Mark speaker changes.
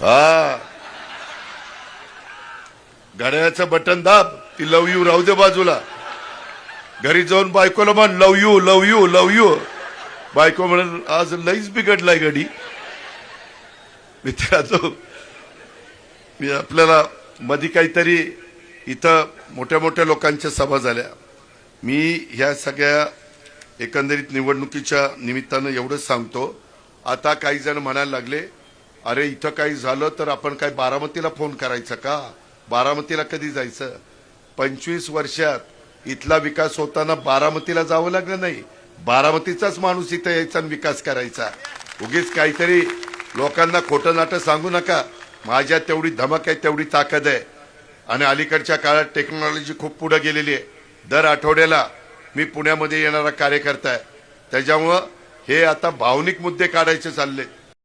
Speaker 1: हा, घड्याळाचं बटन दाब, ती लव यू राहू दे बाजूला. घरी जाऊन बायकोला म्हण love you love you love you. बायको म्हणून आज लईच बिघडलाय घडी. मित्रांनो, मी आपल्याला मध्ये काहीतरी इथं मोठ्या मोठ्या लोकांच्या सभा झाल्या. मी ह्या सगळ्या एकंदरीत निवडणुकीच्या निमित्तानं एवढंच सांगतो. आता काही जण म्हणायला लागले, अरे इथं काही झालं तर आपण काय बारामतीला फोन करायचा का? बारामतीला कधी जायचं? 25 वर्षात इथला विकास होताना बारामतीला जावं लागलं नाही. बारामतीचाच माणूस इथं यायचा आणि विकास करायचा. उगीच काहीतरी लोकांना खोटं नाटं सांगू नका. माझ्या तेवढी धमक आहे, तेवढी ताकद आहे. आणि अलीकडच्या काळात टेक्नॉलॉजी खूप पुढे गेलेली आहे. दर आठवड्याला मी पुण्यामध्ये येणारा कार्यकर्ता आहे. त्याच्यामुळं हे आता भावनिक मुद्दे काढायचे चालले.